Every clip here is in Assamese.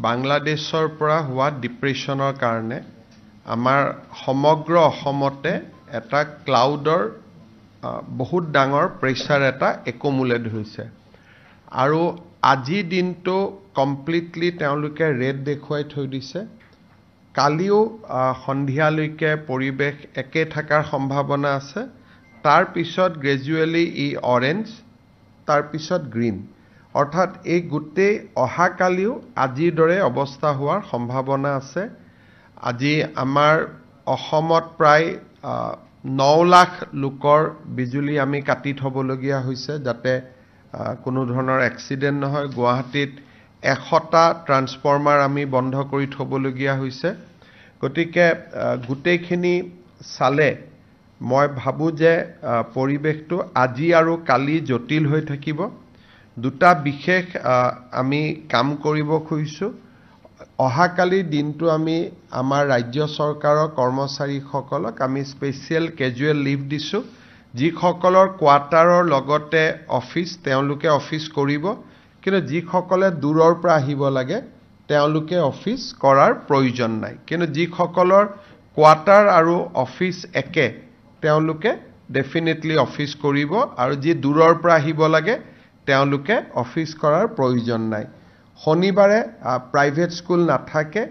বাংলাদেশৰ পৰা হোৱা ডিপ্ৰেছনৰ কাৰণে আমাৰ সমগ্ৰ অসমতে এটা ক্লাউডৰ বহুত ডাঙৰ প্ৰেছাৰ এটা একুমুলেট হৈছে আৰু আজি দিনটো কমপ্লিটলি তেওঁলোকে ৰেড দেখুৱাই থৈ দিছে কালিও সন্ধিয়ালৈকে পৰিবেশ একে থাকাৰ সম্ভাৱনা আছে তাৰ পিছত গ্ৰেজুৱেলি ই অৰেঞ্জ তাৰ পিছত গ্ৰীণ অৰ্থাৎ এই গুটেই অহাকালিও আজিৰ দৰে অৱস্থা হোৱাৰ সম্ভাৱনা আছে আজি আমাৰ অসমত প্ৰায় 9 লাখ লোকৰ বিজুলী আমি কাটি থবলগীয়া হৈছে যাতে কোনো ধৰণৰ এক্সিডেন্ট নহয় গুৱাহাটীত 100টা ট্ৰান্সফৰ্মাৰ আমি বন্ধ কৰি থবলগীয়া হৈছে গতিকে গুটেইখিনি চালে মই ভাবো যে পৰিবেশটো আজি আৰু কালি জটিল হৈ থাকিব দুটা বিশেষ আমি কাম কৰিব খুজিছো অহাকালি দিনটো আমি আমাৰ ৰাজ্য চৰকাৰৰ কৰ্মচাৰীসকলক আমি স্পেশাল ক্যাজুয়াল লিভ দিছো যিসকলৰ কোৱাৰ্টাৰৰ লগতে অফিস তেওঁলোকে অফিস কৰিব কিন্তু যিসকলে দূৰৰ পৰা আহিব লাগে তেওঁলোকে অফিস কৰাৰ প্ৰয়োজন নাই কিন্তু যিসকলৰ কোৱাৰ্টাৰ আৰু অফিস একে তেওঁলোকে ডেফিনেটলি অফিস কৰিব আৰু যি দূৰৰ পৰা আহিব লাগে তেওঁলোকে অফিস কৰাৰ প্ৰয়োজন নাই শনিবাৰে প্ৰাইভেট স্কুল নাথাকে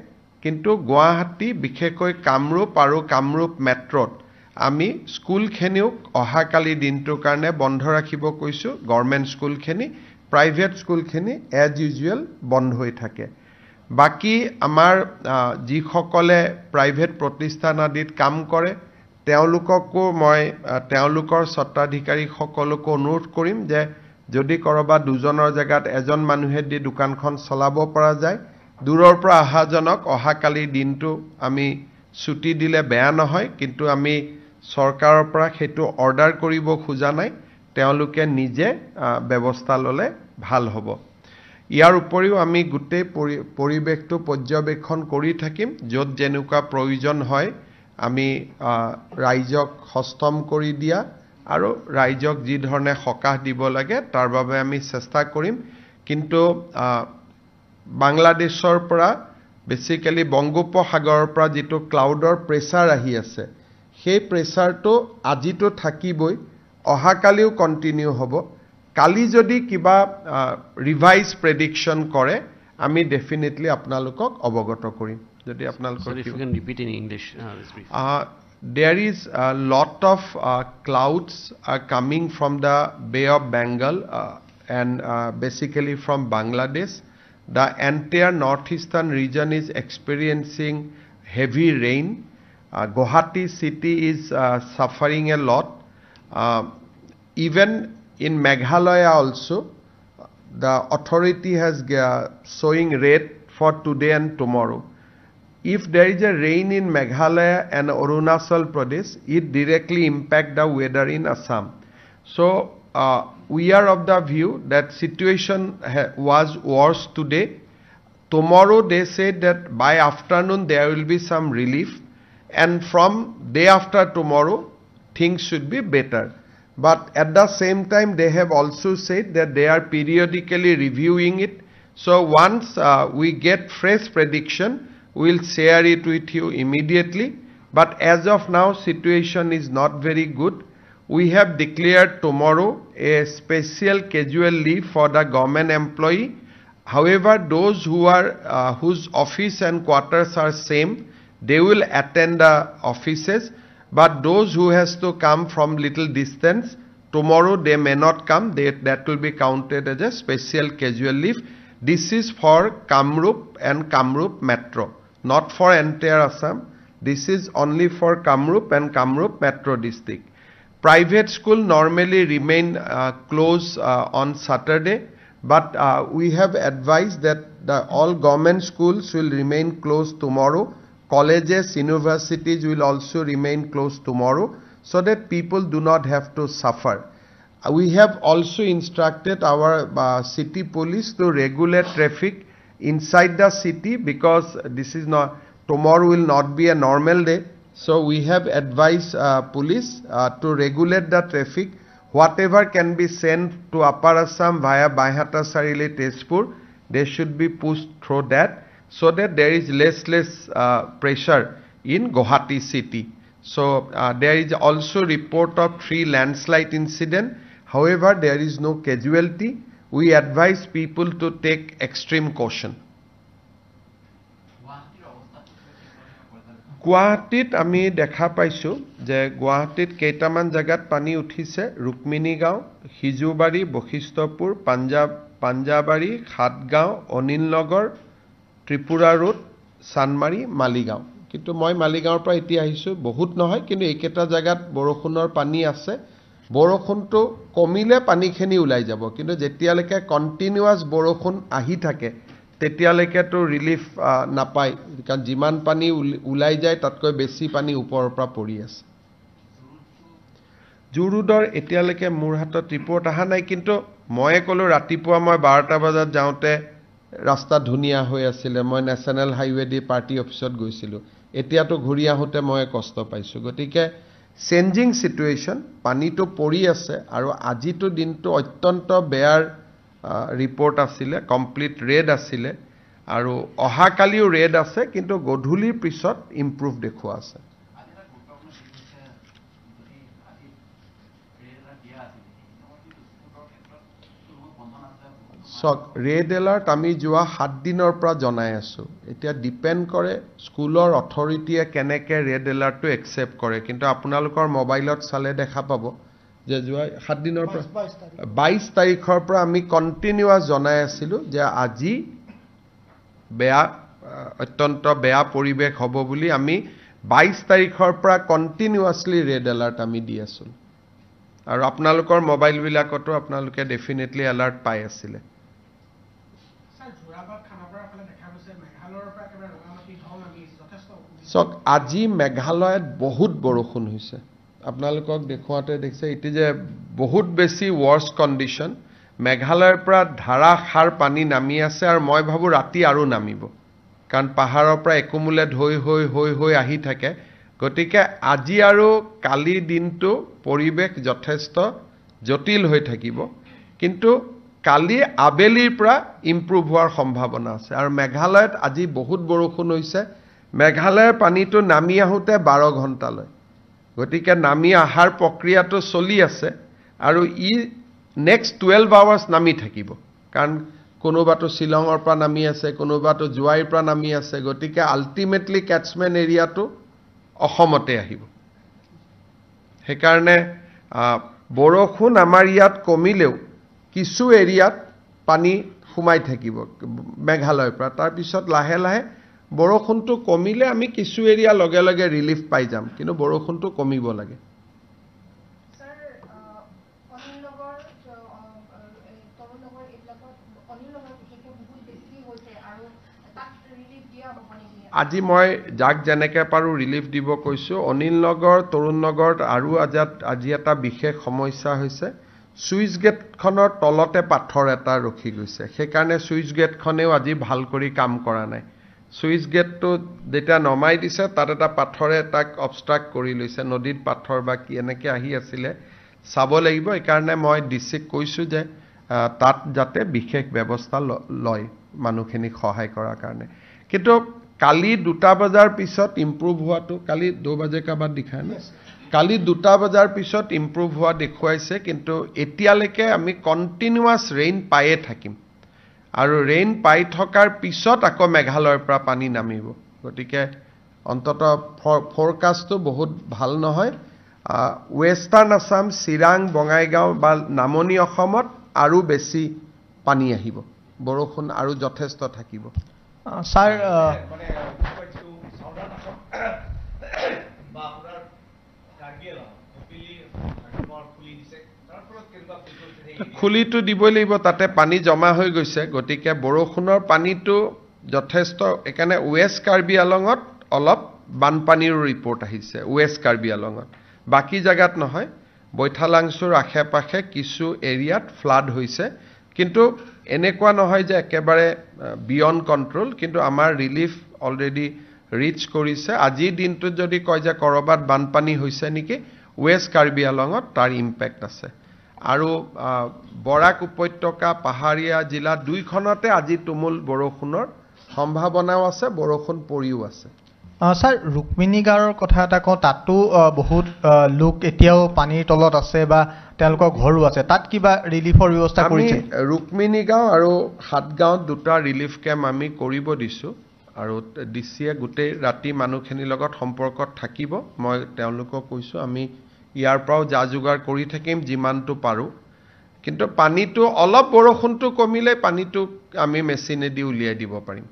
কিন্তু গুৱাহাটী বিশেষকৈ কামৰূপ আৰু কামৰূপ মেট্ৰত আমি স্কুলখেনিও অহাকালি দিনটোৰ কাৰণে বন্ধ ৰাখিব কৈছো গভৰ্ণমেণ্ট স্কুলখেনি প্ৰাইভেট স্কুলখেনি এজ ইউজুৱেল বন্ধ হৈ থাকে বাকি আমাৰ যিসকলে প্ৰাইভেট প্ৰতিষ্ঠান আদিত কাম কৰে তেওঁলোককো মই তেওঁলোকৰ স্বত্বাধিকাৰী সকলকো অনুৰোধ কৰিম যে যদি কৰবা দুজনৰ জায়গাত এজন মানুহে দি দোকানখন চলাব পৰা যায় দূৰৰ পৰা আহাজনক অহাকালি দিনটো আমি ছুটি দিলে বেয়া নহয় কিন্তু আমি সৰকাৰৰ পৰা হেতু অৰ্ডাৰ কৰিব খোজা নাই তেওঁলোকে নিজে ব্যৱস্থা ললে ভাল হ'ব ইয়াৰ উপৰিও আমি গুটেই পৰিবেশটো পৰ্যবেক্ষণ কৰি থাকিম যত যেনুকা প্ৰয়োজন হয় আমি ৰাইজক হস্তম কৰি দিয়া আৰু ৰাইজক যি ধৰণে হকাহ দিব লাগে তাৰ বাবে আমি চেষ্টা কৰিম কিন্তু বাংলাদেশৰ পৰা বেসিক্যালি বংগোপসাগৰৰ পৰা যেটো ক্লাউডৰ প্ৰেছাৰ আহি আছে সেই প্ৰেছাৰটো আজিটো থাকিবই অহাকালিও কন্টিনিউ হ'ব কালি যদি কিবা ৰিভাইজ প্ৰেডিকচন কৰে আমি ডেফিনেটলি আপোনালোকক অৱগত কৰিম যদি আপোনালোকৰ if you can repeat in English this brief. There is a lot of clouds are coming from the Bay of Bengal and basically from Bangladesh. The entire northeastern region is experiencing heavy rain. Guwahati city is suffering a lot. Even in Meghalaya also, the authority has showing red for today and tomorrow. If there is a rain in Meghalaya and Arunachal Pradesh, it directly impact the weather in Assam. So we are of the view that situation was worse today. Tomorrow they said that by afternoon there will be some relief and from day after tomorrow things should be better. But at the same time they have also said that they are periodically reviewing it. So once we get fresh prediction, we'll share it with you immediately. But as of now, situation is not very good. We have declared tomorrow a special casual leave for the government employee. However, those who are whose office and quarters are same, they will attend the offices. But those who has to come from little distance, tomorrow they may not come. That will be counted as a special casual leave. This is for Kamrup and Kamrup Metro. Not for entire Assam. This is only for Kamrup and Kamrup Metro district. Private school normally remain closed on Saturday, but we have advised that all government schools will remain closed tomorrow. Colleges, universities will also remain closed tomorrow so that people do not have to suffer. We have also instructed our city police to regulate traffic inside the city because this is not tomorrow will not be a normal day so we have advised police to regulate the traffic whatever can be sent to Upper Assam via Baihata Sarili Tezpur they should be pushed through that so that there is less pressure in Guwahati city. So there is also report of 3 landslide incident. However, there is no casualty. We advise people to take extreme caution. গুৱাহাটীত আমি দেখা পাইছো যে গুৱাহাটীত কেইটামান জাগাত পানী উঠিছে ৰুকমিনী গাঁও হিজুবাৰী বশিষ্ঠপুৰ পাঞ্জাবাৰী খাটগাঁও অনিলনগৰ ত্ৰিপুৰা ৰোড চানমাৰী মালিগাঁও কিন্তু মই মালিগাঁৱৰ পৰা এতিয়া আহিছো বহুত নহয় কিন্তু এইকেইটা জাগাত বৰষুণৰ পানী আছে বৰষুণটো কমিলে পানীখিনি ওলাই যাব কিন্তু যেতিয়ালৈকে কন্টিনিউয়াস বৰষুণ আহি থাকে তেতিয়ালৈকে তো ৰিলিফ নাপায় কাৰণ যিমান পানী ওলাই যায় তাতকৈ বেছি পানী ওপৰৰ পৰা পৰি আছে জুৰুডৰ এতিয়ালৈকে মোৰ হাতত ৰিপৰ্ট আহা নাই কিন্তু মই ক'লো ৰাতিপুৱা মই 12টা বজাত যাওঁতে ৰাস্তা ধুনিয়া হৈ আছিল মই নেশনাল হাইৱে দি পাৰ্টি অফিচত গৈছিলো এতিয়াতো ঘূৰি আহোতে মই কষ্ট পাইছো গতিকে চেঞ্জিং সিচুৱেচন পানীটো পৰি আছে আৰু আজিটো দিনটো অত্যন্ত বেয়াৰ ৰিপৰ্ট আছিল কমপ্লিট ৰেড আছিল আৰু অহাকালিও ৰেড আছে কিন্তু গধূলিৰ পিছত ইমপ্ৰুভ দেখুৱা আছে সক ৰেড এলাৰ্ট আমি যোৱা 7 দিনৰ পৰা জনাই আছো এতিয়া ডিপেন্ড কৰে স্কুলৰ অথৰিটিয়ে কেনেকে ৰেড এলাৰ্টটো একচেপ্ট কৰে কিন্তু আপোনালোকৰ মোবাইলত চালে দেখা পাব যে যোৱা 7 দিনৰ পৰা 22 তাৰিখৰ পৰা আমি কন্টিনিউয়াস জনাই আছিলো যে আজি বেয়া অত্যন্ত বেয়া পৰিবেশ হ'ব বুলি আমি 22 তাৰিখৰ পৰা কন্টিনিউয়াসলি ৰেড এলাৰ্ট আমি দি আছো আৰু আপোনালোকৰ মোবাইল বিলাকতো আপোনালোকে ডেফিনেটলি এলাৰ্ট পাই আছিলে সক আজি মেঘালয়ত বহুত বৰষুণ হৈছে আপোনালোকক দেখুৱাতে দেখছে ইতি যে বহুত বেছি ওয়াৰ্স কন্ডিশন মেঘালয়ৰ পৰা ধাৰাসাৰ পানী নামি আছে আৰু মই ভাবো ৰাতি আৰু নামিব কাৰণ পাহাৰৰ পৰা একুমুলেট হৈ আহি থাকে গতিকে আজি আৰু কালি দিনটো পৰিবেশ যথেষ্ট জটিল হৈ থাকিব কিন্তু কালি আবেলিৰ পৰা ইমপ্ৰুভ হোৱাৰ সম্ভাৱনা আছে আৰু মেঘালয়ত আজি বহুত বৰষুণ হৈছে মেঘালয়ৰ পানীটো নামি আহোতে 12 ঘণ্টা লয় গতিকে নামি আহাৰ প্ৰক্ৰিয়াটো চলি আছে আৰু ই নেক্সট 12 আৱাৰ্স নামি থাকিব কাৰণ কোনোবাটো শিলঙৰ পৰা নামি আছে কোনোবাটো জুৱাইৰ পৰা নামি আছে গতিকে আল্টিমেটলি ক্যাচমেন্ট এৰিয়াটো অসমতে আহিব হেকাৰণে বৰষুণ আমাৰ ইয়াত কমিলেও কিছু এৰিয়াত পানী ফুমাই থাকিব মেঘালয়ৰ পৰা তাৰ পিছত লাহে লাহে বৰষুণটো কমিলে আমি কিছু এৰিয়া লগে লগে ৰিলিফ পাই যাম কিন্তু বৰষুণটো কমিব লাগে স্যাৰ অনিলনগৰ তৰুণনগৰ এইবিলাকত অনিলনগৰ বিশেষকৈ বহুত বেছি হৈছে আৰু তাত ৰিলিফ দিয়া হ'ব নেকি আজি মই যাক যেনেকে পাৰো ৰিলিফ দিব কৈছো অনিলনগৰ তৰুণনগৰত আৰু আজি এটা বিশেষ সমস্যা হৈছে সুইচ গেটখনৰ তলতে পাথৰ এটা ৰখি গৈছে সেইকাৰণে সুইচ গেটখনেও আজি ভাল কৰি কাম কৰা নাই সুইচ গেটটো যেটা নমাই দিছে তাত এটা পাথৰে তাক অবষ্ট্ৰাক্ট কৰি লৈছে নদীত পাথৰ বা কি এনেকে আহি আছিল চাব লাগিব এই কাৰণে মই ডিসিক কৈছো যে তাত যাতে বিশেষ ব্যৱস্থা লয় মানুহখিনি সহায় কৰাৰ কাৰণে কিন্তু কালি 2টা বজাৰ পিছত ইমপ্ৰুভ হোৱাটো কালি 2 বজে কা বাদ দিখায় না কালি 2টা বজাৰ পিছত ইমপ্ৰুভ হোৱা দেখুৱাইছে কিন্তু এতিয়ালৈকে আমি কন্টিনিউয়াস ৰেইন পায়ে থাকিম আৰু ৰেইন পাই থকাৰ পিছত আকৌ মেঘালয়ৰ পৰা পানী নামিব গতিকে অন্তত ফৰকাষ্টটো বহুত ভাল নহয় ওয়েস্টাৰ্ণ আসাম চিৰাং বঙাইগাঁও বা নামনি অসমত আৰু বেছি পানী আহিব বৰষুণ আৰু যথেষ্ট থাকিব স্যাৰ খুলিটো দিবই লাগিব তাতে পানী জমা হৈ গৈছে গতিকে বৰষুণৰ পানীটো যথেষ্ট একানে ওয়েস্ট কাৰ্বি আলঙত অলপ বানপানীৰ ৰিপৰ্ট আহিছে ওয়েস্ট কাৰ্বি আলঙত বাকি জায়গাত নহয় বৈঠালাংছুৰ আশে-পাশে কিছু এৰিয়াত ফ্লাড হৈছে কিন্তু এনেকুৱা নহয় যে একেবাৰে বিয়ন্ড কন্ট্ৰোল কিন্তু আমাৰ ৰিলিফ অলৰেডি ৰিচ কৰিছে আজি দিনটো যদি কয় যে কৰবাত বানপানী হৈছে নেকি ওয়েস্ট কাৰ্বি আলঙত তাৰ ইম্প্যাক্ট আছে আৰু বৰাক উপত্যকা পাহাৰীয়া জিলা দুইখনতে আজি তুমুল বৰষুণৰ সম্ভাৱনাও আছে বৰষুণ পৰিও আছে স্যাৰ ৰুক্মিণী গাঁৱৰ কথা এটা কওঁ তাতো বহুত লোক এতিয়াও পানীৰ তলত আছে বা তেওঁলোকৰ ঘৰো আছে তাত কিবা ৰিলিফৰ ব্যৱস্থা কৰিছে আমি ৰুক্মিণী গাঁও আৰু হাটগাঁৱত দুটা ৰিলিফ কেম্প আমি কৰিব দিছো আৰু ডিচিয়ে গোটেই ৰাতি মানুহখিনিৰ লগত সম্পৰ্কত থাকিব মই তেওঁলোকক কৈছো আমি ইয়াৰ পৰাও যা যোগাৰ কৰি থাকিম যিমানটো পাৰো কিন্তু পানীটো অলপ বৰষুণটো কমিলে পানীটো আমি মেচিনেদি উলিয়াই দিব পাৰিম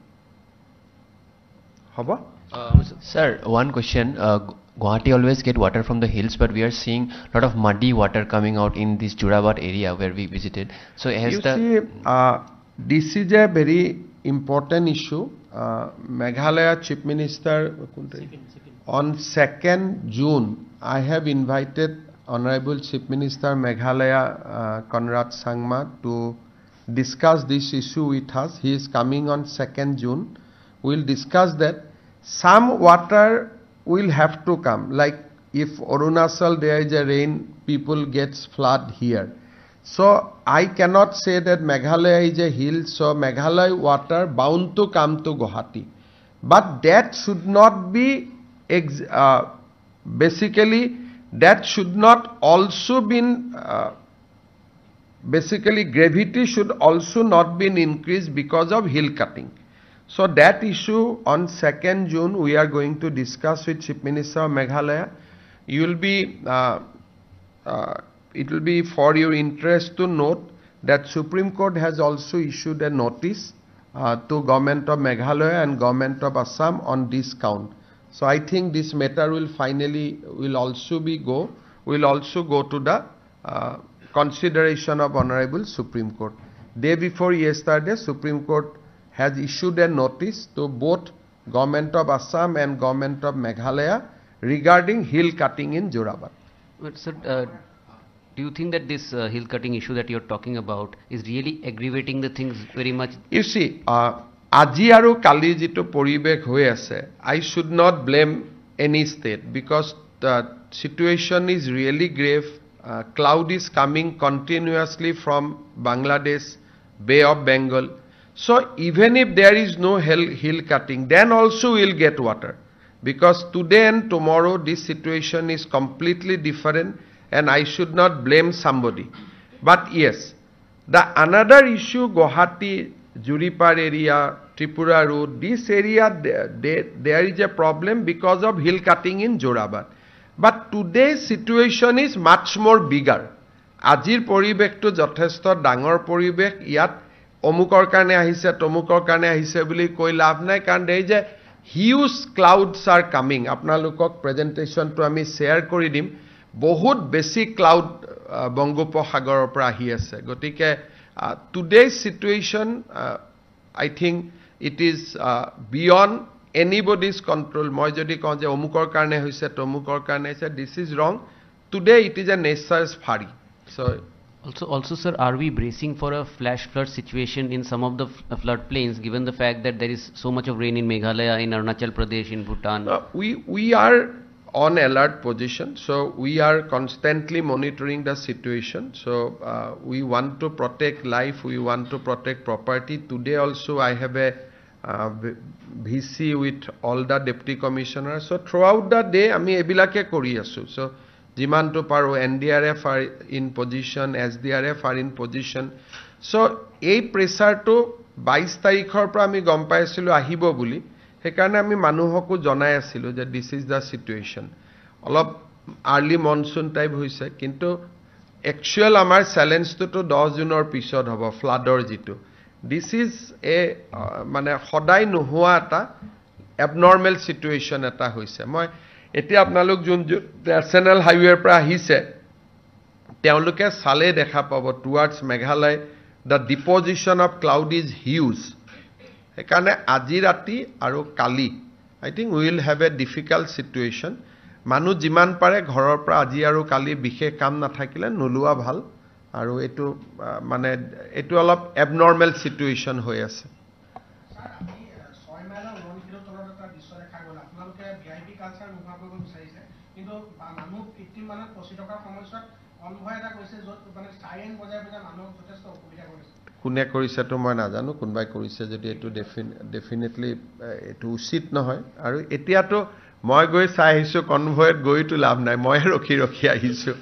হ'ব Sir, one question. Guwahati always get water from the hills, but we are seeing a lot of muddy water coming out in this Jorabad area where we visited. So has this is a very important issue. Meghalaya Chief Minister on 2nd June, I have invited Honorable Chief Minister Meghalaya Conrad Sangma to discuss this issue with us. He is coming on 2nd June. We will discuss that. Some water will have to come, like if Arunachal there is a rain, people gets flood here. So I cannot say that Meghalaya is a hill, so Meghalaya water bound to come to Guwahati. But that should not be, basically that should not also been, basically gravity should also not be increased because of hill cutting. So that issue on 2nd June we are going to discuss with Chief Minister of Meghalaya. You will be, it will be for your interest to note that Supreme Court has also issued a notice to Government of Meghalaya and Government of Assam on this count. So I think this matter will finally will also go to the consideration of Honorable Supreme Court. Day before yesterday, Supreme Court has issued a notice to both Government of Assam and Government of Meghalaya regarding hill cutting in Jorabad. But sir, do you think that this hill cutting issue that you're talking about is really aggravating the things very much? You see, আজি আৰু কালি যেটো পৰিবেশ হৈ আছে, I should not blame any state because the situation is really grave. Cloud is coming continuously from Bangladesh, Bay of Bengal. So even if there is no hill cutting, then also we'll get water. Because today and tomorrow this situation is completely different and I should not blame somebody. But yes, the another issue, Guwahati, Juripar area, Tripura Road, this area, there is a problem because of hill cutting in Jorabad. But today's situation is much more bigger. Ajir পৰিবেশটো যথেষ্ট ডাঙৰ পৰিবেশ ইয়াত অমুকৰ কাৰণে আহিছে তমুকৰ কাৰণে আহিছে বুলি কৈ লাভ নাই কাৰণ দেই যে হিউজ ক্লাউডছ আৰ কামিং আপোনালোকক প্ৰেজেন্টেশনটো আমি শেয়াৰ কৰি দিম বহুত বেছি ক্লাউড বংগোপসাগৰৰ পৰা আহি আছে গতিকে today's situation I think it is beyond anybody's control মই যদি কওঁ যে অমুকৰ কাৰণে হৈছে তমুকৰ কাৰণে হৈছে this is wrong today it is a nature's fury so Also, sir, are we bracing for a flash flood situation in some of the flood plains, given the fact that there is so much of rain in Meghalaya, in Arunachal Pradesh, in Bhutan? We are on alert position, so we are constantly monitoring the situation. So we want to protect life, we want to protect property. Today also I have a VC with all the deputy commissioners. So throughout the day, আমি এবিলাকে কৰি আছো. So যিমানটো পাৰো NDRF are in position, SDRF are in position. So এই প্ৰেছাৰটো 22 তাৰিখৰ পৰা আমি গম পাইছিলো আহিব বুলি সেইকাৰণে আমি মানুহকো জনাই আছিলো যে দিস ইজ দা সিচুৱেচন অলপ আৰ্লি মনসুন টাইপ হৈছে কিন্তু একচুয়াল আমাৰ চ্যালেঞ্জটো 10 জুনৰ পিছত হ'ব ফ্লাডৰ যেটো দিস ইজ এ মানে সদায় নোহোৱা এটা এবনৰ্মেল সিচুৱেচন এটা হৈছে মই এতিয়া আপোনালোক যোন ন্যাশনাল হাইৱেৰ পৰা আহিছে তেওঁলোকে সালে দেখা পাব towards Meghalaya the deposition of cloud is huge সেইকাৰণে আজি ৰাতি আৰু কালি I think we will have a difficult situation মানুহ যিমান পাৰে ঘৰৰ পৰা আজি আৰু কালি বিশেষ কাম নাথাকিলে নলুৱা ভাল আৰু এটো মানে এটো অলপ এবনৰ্মেল সিচুৱেচন হৈ আছে কোনে কৰিছেতো মই নাজানো কোনবাই কৰিছে যদি এটো ডেফিনেটলি এটো উচিত নহয় আৰু এতিয়াতো মই গৈ চাই আহিছো কনভয়ত গৈতো লাভ নাই মই ৰখি আহিছো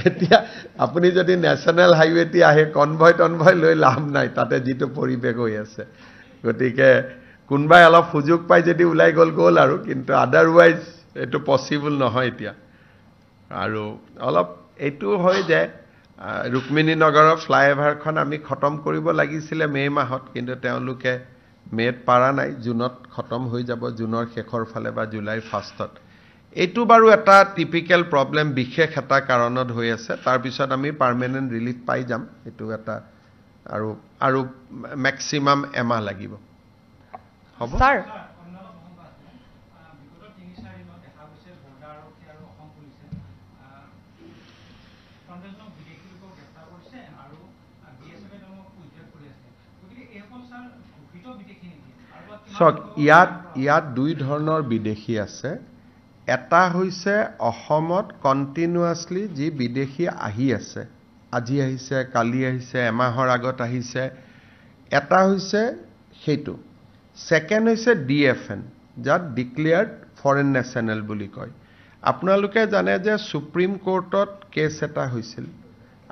এতিয়া আপুনি যদি ন্যাশনাল হাইৱেটি আহে কনভয় লৈ লাভ নাই তাতে যিটো পৰিবেশ হৈ আছে গতিকে কোনবাই অলপ সুযোগ পাই যদি উলাই গল আৰু কিন্তু আদাৰৱাইজ এটো পসিবল নহয় এতিয়া আৰু অলপ এটো হয় যে ৰুক্মিণী নগৰৰ ফ্লাইওভাৰখন আমি খতম কৰিব লাগিছিল মে মাহত কিন্তু তেওঁলোকে মেত পাৰা নাই জুনত খতম হৈ যাব জুনৰ শেষৰ ফালে বা জুলাইৰ ফাৰ্ষ্টত এটো বাৰু এটা টিপিক্যাল প্ৰবলেম বিশেষ এটা কাৰণত হৈ আছে তাৰ পিছত আমি পাৰ্মানেন্ট ৰিলিফ পাই যাম এটো এটা আৰু ম্যাক্সিমাম এমাহ লাগিব হ'ব স্যাৰ সক ইয়াত দুই ধৰণৰ বিদেশী আছে এটা হৈছে অসমত কন্টিনিউয়াসলি যি বিদেশী আহি আছে আজি আহিছে কালি আহিছে এমাহৰ আগত আহিছে এটা হৈছে হেতু সেকেন্ড হৈছে ডিএফএন যাত ডিক্লেয়াৰ্ড ফৰেন নেশনাল বুলি কয় আপোনালোকে জানে যে সুপ্ৰিম কোৰ্টত কেছ এটা হৈছিল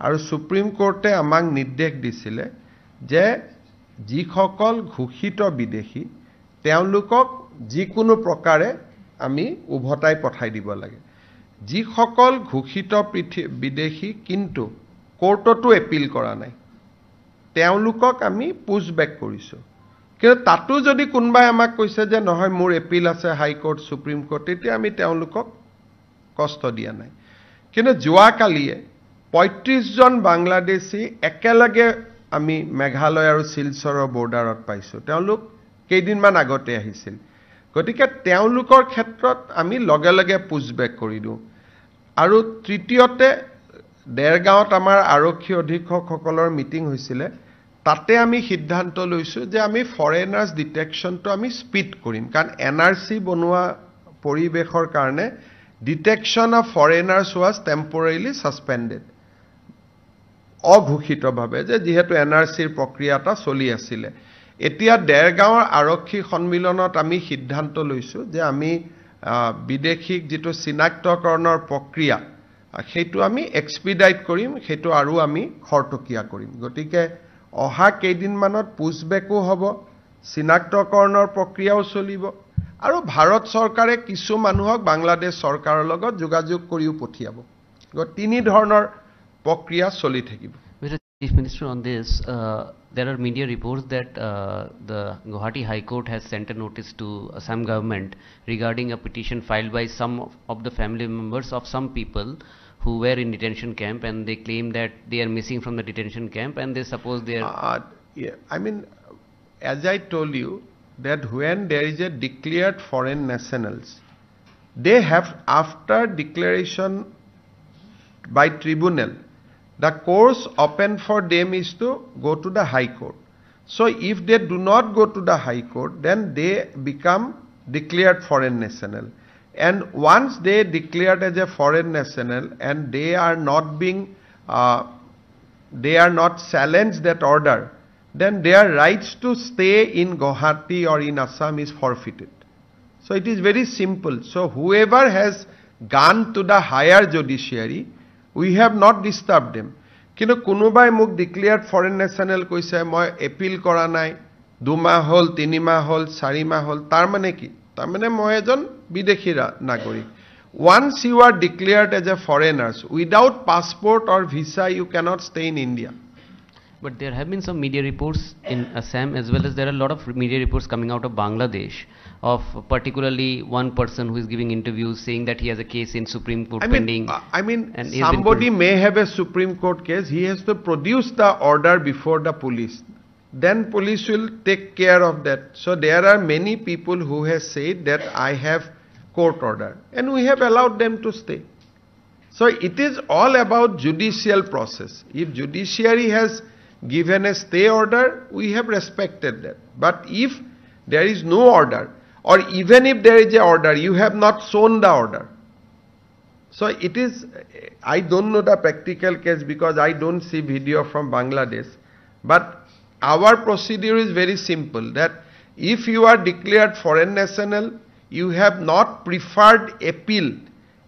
আৰু সুপ্ৰিম কোৰ্টে আমাক নিৰ্দেশ দিছিলে যে যিসকল ঘোষিত বিদেশী তেওঁলোকক যিকোনো প্ৰকাৰে আমি উভতাই পঠাই দিব লাগে যিসকল ঘোষিত বিদেশী কিন্তু কোৰ্টতো এপিল কৰা নাই তেওঁলোকক আমি পুশবেক কৰিছো কিন্তু তাতো যদি কোনবাই আমাক কৈছে যে নহয় মোৰ এপিল আছে হাই কোৰ্ট সুপ্ৰিম কোৰ্ট তেতিয়া আমি তেওঁলোকক কষ্ট দিয়া নাই কিন্তু যোৱা কালিয়ে 35 জন বাংলাদেশী একেলগে আমি মেঘালয় আৰু শিলচৰৰ বৰ্ডাৰত পাইছো তেওঁলোক কেইদিনমান আগতে আহিছিল গতিকে তেওঁলোকৰ ক্ষেত্ৰত আমি লগে লগে পুশবেক কৰি দিও আৰু তৃতীয়তে দেৰগাঁৱত আমাৰ আৰক্ষী অধীক্ষকসকলৰ মিটিং হৈছিল তাতে আমি সিদ্ধান্ত লৈছো যে আমি ফৰেনাৰ্স ডিটেকশনটো আমি স্পিড কৰিম কাৰণ এনআৰসি বনোৱা পৰিবেশৰ কাৰণে detection of ফৰেনাৰ্স was temporarily suspended অঘোষিতভাৱে যে যেহেতু এনআৰসিৰ প্ৰক্ৰিয়াটা চলি আছিল এতিয়া দেৰগাঁৱৰ আৰক্ষী সন্মিলনত আমি সিদ্ধান্ত লৈছো যে আমি বিদেশীক যেটো চিনাক্তকৰণৰ প্ৰক্ৰিয়া সেইটো আমি এক্সপিডাইট কৰিম সেইটো আৰু আমি খৰতকীয়া কৰিম গতিকে অহা কেইদিনমানত পুশবেকো হ'ব চিনাক্তকৰণৰ প্ৰক্ৰিয়াও চলিব আৰু ভাৰত চৰকাৰে কিছু মানুহক বাংলাদেশ চৰকাৰৰ লগত যোগাযোগ কৰিও পঠিয়াব তিনি ধৰণৰ প্ৰক্ৰিয়া চলি থাকিব Mr. Chief Minister, on this, there are media reports that the Guwahati High Court has sent a notice to Assam government regarding a petition filed by some of the family members of some people who were in detention camp and they claim that they are missing from the detention camp and they suppose they are... I mean, as I told you, that when there is a declared foreign nationals, they have, after declaration by tribunal, the course open for them is to go to the High Court. So if they do not go to the High Court, then they become declared foreign national. And once they declared as a foreign national and they are not being, they are not challenged that order, then their rights to stay in Guwahati or in Assam is forfeited. So it is very simple. So whoever has gone to the higher judiciary, we have not disturbed them. কিন্তু কোনোবাই মোক ডিক্লেয়াৰ্ড ফৰেন নেশনাল কৈছে মই এপিল কৰা নাই 2 মাহ হল 3 মাহ হল 4 মাহ হল তাৰ মানে কি তাৰ মানে মই এজন বিদেশী নাগৰিক once you are declared as a foreigners without passport or visa you cannot stay in India. But there have been some media reports in Assam as well as there are a lot of media reports coming out of Bangladesh of particularly one person who is giving interviews saying that he has a case in Supreme Court pending. I mean somebody may have a Supreme Court case, he has to produce the order before the police. Then police will take care of that. So there are many people who have said that I have court order and we have allowed them to stay. So it is all about judicial process. If judiciary has given a stay order, we have respected that. But if there is no order, or even if there is a order, you have not shown the order. So it is, I don't know the practical case because I don't see video from Bangladesh, but our procedure is very simple, that if you are declared foreign national, you have not preferred appeal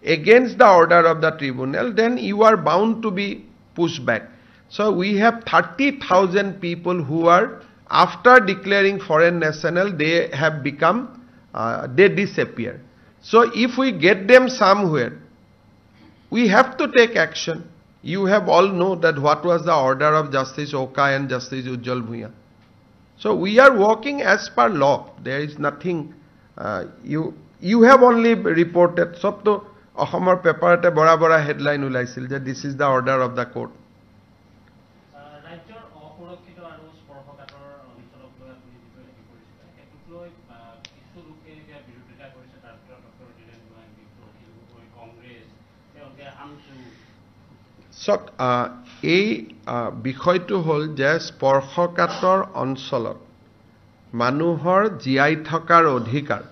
against the order of the tribunal, then you are bound to be pushed back. So we have 30,000 people who are, after declaring foreign national, they have become, they disappear. So if we get them somewhere, we have to take action. You have all know that what was the order of Justice Oka and Justice Ujjwal Bhuiyan. So we are working as per law. There is nothing, you have only reported, sab to Ahomar paper te bora bora headline ulaisil that this is the order of the court. ৰাজ্যৰ অসুৰক্ষিত আৰু স্পৰ্শকাতৰ অঞ্চলক লৈ আপুনি যিটো হেৰি কৰিছিলে সেইটোক লৈ কিছু লোকে এতিয়া বিৰোধিতা কৰিছে, তাৰ ভিতৰত ডক্টৰ ধীৰেন গোহাঁই, অখিল গগৈ, কংগ্ৰেছ, তেওঁলোকে আমচু। চাওক, এই বিষয়টো হ'ল যে স্পৰ্শকাতৰ অঞ্চলত মানুহৰ জীয়াই থকাৰ অধিকাৰ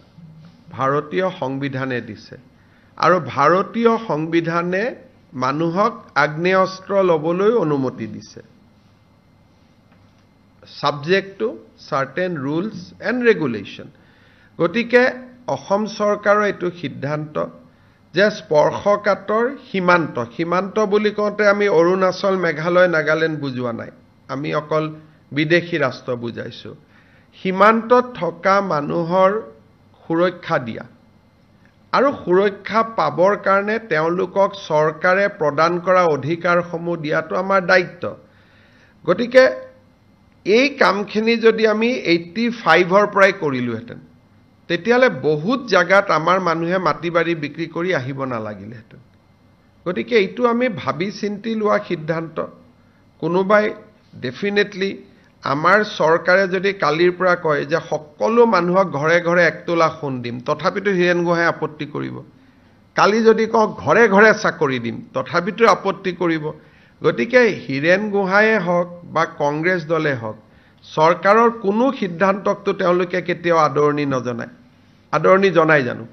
ভাৰতীয় সংবিধানে দিছে, আৰু ভাৰতীয় সংবিধানে মানুহক আগ্নেয়াস্ত্ৰ ল'বলৈ অনুমতি দিছে, subject to certain rules and regulation. গতিকে অসম চৰকাৰৰ এইটো সিদ্ধান্ত যে স্পৰ্শকাতৰ সীমান্ত বুলি কওঁতে আমি অৰুণাচল, মেঘালয়, নাগালেণ্ড বুজোৱা নাই, আমি অকল বিদেশী ৰাষ্ট্ৰ বুজাইছো। সীমান্তত থকা মানুহৰ সুৰক্ষা দিয়া আৰু সুৰক্ষা পাবৰ কাৰণে তেওঁলোকক চৰকাৰে প্ৰদান কৰা অধিকাৰসমূহ দিয়াটো আমাৰ দায়িত্ব। গতিকে এই কামখিনি যদি আমি 85ৰ পৰাই কৰিলোহেঁতেন, তেতিয়াহ'লে বহুত জায়গাত আমাৰ মানুহে মাটি বাৰী বিক্ৰী কৰি আহিব নালাগিলেহেঁতেন। গতিকে এইটো আমি ভাবি চিন্তি লোৱা সিদ্ধান্ত। কোনোবাই ডেফিনেটলি আমাৰ চৰকাৰে যদি কালিৰ পৰা কয় যে সকলো মানুহক ঘৰে ঘৰে 1 তোলা সোণ দিম, তথাপিতো হীৰেন গোহাঁই আপত্তি কৰিব। কালি যদি কওঁ ঘৰে ঘৰে চাকৰি দিম, তথাপিতো আপত্তি কৰিব। গতিকে হীৰেন গোহাঁইয়ে হওক বা কংগ্ৰেছ দলে হওক, চৰকাৰৰ কোনো সিদ্ধান্তকতো তেওঁলোকে কেতিয়াও আদৰণি জনাই জানো?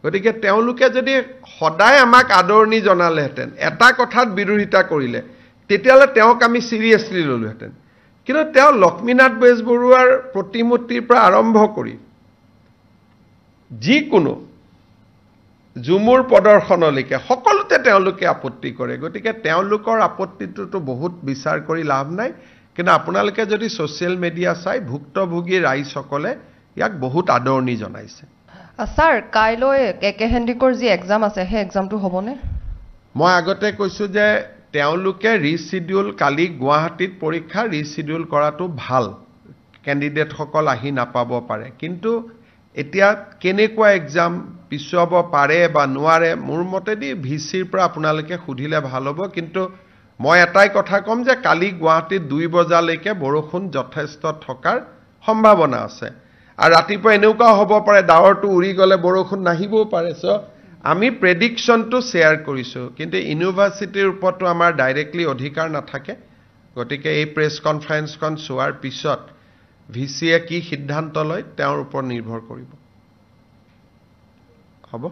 গতিকে তেওঁলোকে যদি সদায় আমাক আদৰণি জনালেহেঁতেন, এটা কথাত বিৰোধিতা কৰিলে, তেতিয়াহ'লে তেওঁক আমি চিৰিয়াছলি ল'লোহেঁতেন। কিন্তু তেওঁ লক্ষ্মীনাথ বেজবৰুৱাৰ প্ৰতিমূৰ্তিৰ পৰা আৰম্ভ কৰি যিকোনো জুমুৰ প্ৰদৰ্শনলৈকে সকলোতে তেওঁলোকে আপত্তি কৰে। গতিকে তেওঁলোকৰ আপত্তিটোতো বহুত বিচাৰ কৰি লাভ নাই। কিন্তু আপোনালোকে যদি ছ'চিয়েল মিডিয়া চাই, ভুক্তভোগী ৰাইজসকলে ইয়াক বহুত আদৰণি জনাইছে। স্যাৰ, কাইলৈ কেকে হেণ্ডিকৰ যি এক্সাম আছে, সেই এক্সামটো হ'বনে? মই আগতে কৈছোঁ যে তেওঁলোকে ৰিচিডিউল, কালি গুৱাহাটীত পৰীক্ষা ৰিচিডিউল কৰাটো ভাল, কেণ্ডিডেটসকল আহি নাপাব পাৰে। কিন্তু এতিয়া কেনেকুৱা এক্সাম পিছুৱাব পাৰে বা নোৱাৰে, মোৰ মতেদি ভিচিৰ পৰা আপোনালোকে সুধিলে ভাল হ'ব। কিন্তু মই এটাই কথা ক'ম যে কালি গুৱাহাটীত 2 বজালৈকে বৰষুণ যথেষ্ট থকাৰ সম্ভাৱনা আছে। আৰু ৰাতিপুৱা এনেকুৱা হ'ব পাৰে ডাৱৰটো উৰি গ'লে বৰষুণ নাহিবও পাৰে। চ' আমি প্ৰেডিকশ্যনটো শ্বেয়াৰ কৰিছোঁ, কিন্তু ইউনিভাৰ্চিটিৰ ওপৰতো আমাৰ ডাইৰেক্টলি অধিকাৰ নাথাকে। গতিকে এই প্ৰেছ কনফাৰেন্সখন চোৱাৰ পিছত ভিচিয়ে কি সিদ্ধান্ত লয় তেওঁৰ ওপৰত নিৰ্ভৰ কৰিব। হ'ব।